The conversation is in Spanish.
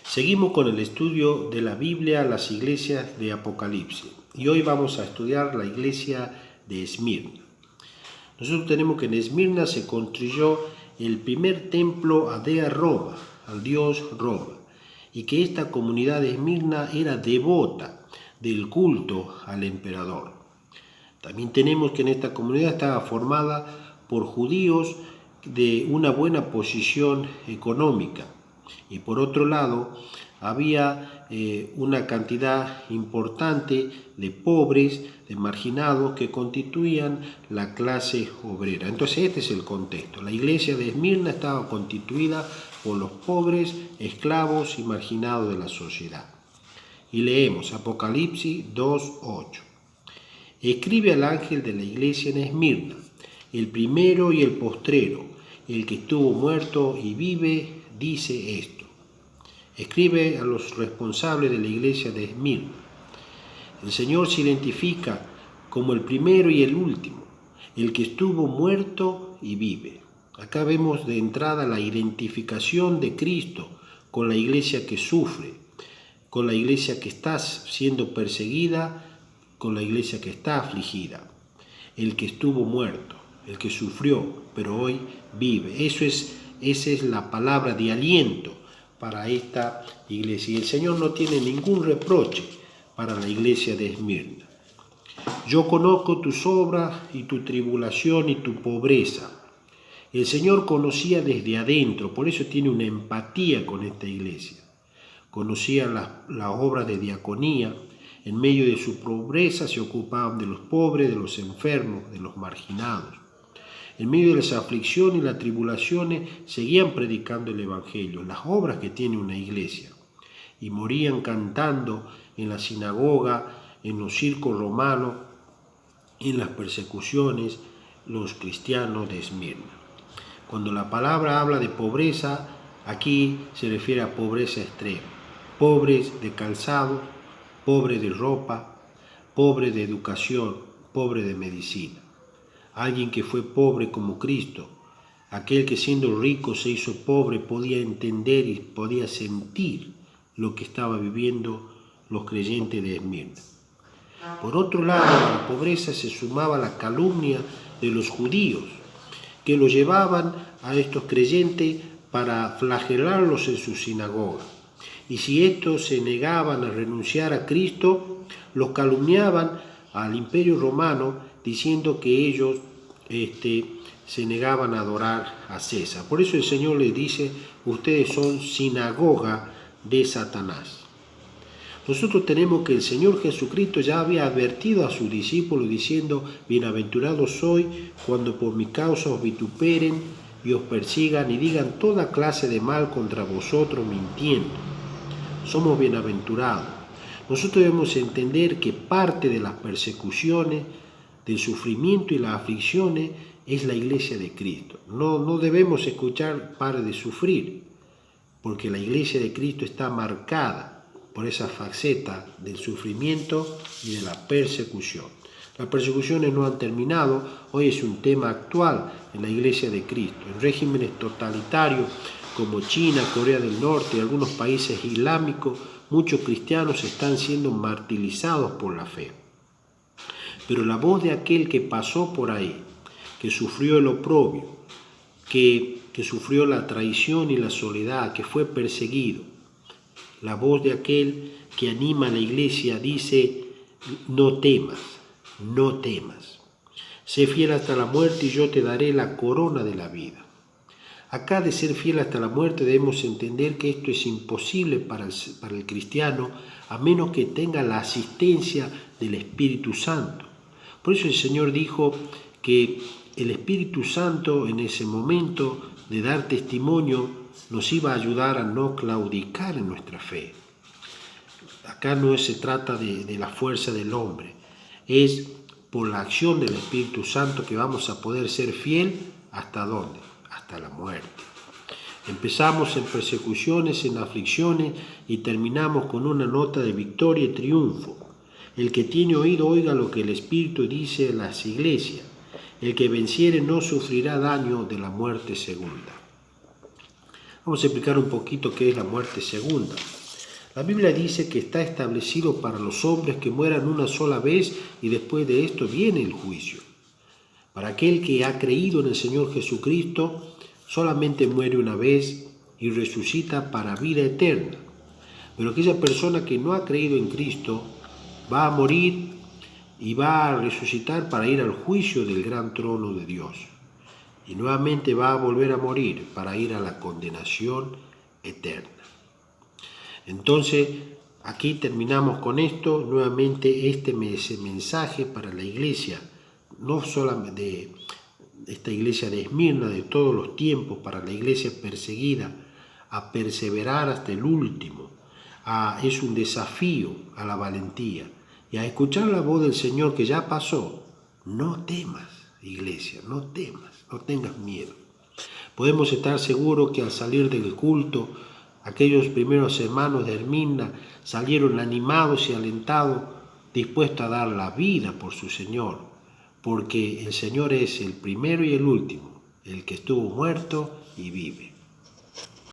Seguimos con el estudio de la Biblia, las iglesias de Apocalipsis. Y hoy vamos a estudiar la iglesia de Esmirna. Nosotros tenemos que en Esmirna se construyó el primer templo a Dea Roma, al dios Roma, y que esta comunidad de Esmirna era devota del culto al emperador. También tenemos que en esta comunidad estaba formada por judíos de una buena posición económica, y por otro lado había una cantidad importante de pobres, de marginados que constituían la clase obrera. Entonces este es el contexto. La iglesia de Esmirna estaba constituida por los pobres, esclavos y marginados de la sociedad. Y leemos Apocalipsis 2:8. Escribe al ángel de la iglesia en Esmirna, el primero y el postrero, el que estuvo muerto y vive, dice esto. Escribe a los responsables de la iglesia de Esmirna. El Señor se identifica como el primero y el último, el que estuvo muerto y vive. Acá vemos de entrada la identificación de Cristo con la iglesia que sufre, con la iglesia que está siendo perseguida, con la iglesia que está afligida. El que estuvo muerto, el que sufrió, pero hoy vive. Esa es la palabra de aliento para esta iglesia. Y el Señor no tiene ningún reproche para la iglesia de Esmirna. Yo conozco tus obras y tu tribulación y tu pobreza. El Señor conocía desde adentro, por eso tiene una empatía con esta iglesia. Conocía las obras de diaconía. En medio de su pobreza se ocupaban de los pobres, de los enfermos, de los marginados. En medio de las aflicciones y las tribulaciones seguían predicando el Evangelio, las obras que tiene una iglesia. Y morían cantando en la sinagoga, en los circos romanos, en las persecuciones, los cristianos de Esmirna. Cuando la palabra habla de pobreza, aquí se refiere a pobreza extrema. Pobres de calzado, pobres de ropa, pobres de educación, pobres de medicina. Alguien que fue pobre como Cristo, aquel que siendo rico se hizo pobre, podía entender y podía sentir lo que estaban viviendo los creyentes de Esmirna. Por otro lado, a la pobreza se sumaba la calumnia de los judíos, que los llevaban a estos creyentes para flagelarlos en su sinagoga. Y si estos se negaban a renunciar a Cristo, los calumniaban al imperio romano diciendo que ellos se negaban a adorar a César. Por eso el Señor les dice, ustedes son sinagoga de Satanás. Nosotros tenemos que el Señor Jesucristo ya había advertido a sus discípulos diciendo, bienaventurados sois cuando por mi causa os vituperen y os persigan y digan toda clase de mal contra vosotros mintiendo. Somos bienaventurados. Nosotros debemos entender que parte de las persecuciones, del sufrimiento y las aflicciones es la iglesia de Cristo. No debemos escuchar pare de sufrir, porque la iglesia de Cristo está marcada por esa faceta del sufrimiento y de la persecución. Las persecuciones no han terminado, hoy es un tema actual en la iglesia de Cristo. En regímenes totalitarios como China, Corea del Norte y algunos países islámicos, muchos cristianos están siendo martirizados por la fe. Pero la voz de aquel que pasó por ahí, que sufrió el oprobio, que sufrió la traición y la soledad, que fue perseguido, la voz de aquel que anima a la iglesia dice, no temas, no temas. Sé fiel hasta la muerte y yo te daré la corona de la vida. Acá de ser fiel hasta la muerte debemos entender que esto es imposible para el cristiano a menos que tenga la asistencia del Espíritu Santo. Por eso el Señor dijo que el Espíritu Santo en ese momento de dar testimonio nos iba a ayudar a no claudicar en nuestra fe. Acá no se trata de la fuerza del hombre, es por la acción del Espíritu Santo que vamos a poder ser fiel ¿hasta dónde? Hasta la muerte. Empezamos en persecuciones, en aflicciones y terminamos con una nota de victoria y triunfo. El que tiene oído oiga lo que el Espíritu dice a las iglesias. El que venciere no sufrirá daño de la muerte segunda. Vamos a explicar un poquito qué es la muerte segunda. La Biblia dice que está establecido para los hombres que mueran una sola vez y después de esto viene el juicio. Para aquel que ha creído en el Señor Jesucristo, solamente muere una vez y resucita para vida eterna. Pero aquella persona que no ha creído en Cristo va a morir y va a resucitar para ir al juicio del gran trono de Dios. Y nuevamente va a volver a morir para ir a la condenación eterna. Entonces, aquí terminamos con esto, nuevamente este mensaje para la iglesia, no solamente de esta iglesia de Esmirna, de todos los tiempos, para la iglesia perseguida, a perseverar hasta el último. Es un desafío a la valentía y a escuchar la voz del Señor que ya pasó. No temas, iglesia, no temas, no tengas miedo. Podemos estar seguros que al salir del culto, aquellos primeros hermanos de Esmirna salieron animados y alentados, dispuestos a dar la vida por su Señor, porque el Señor es el primero y el último, el que estuvo muerto y vive.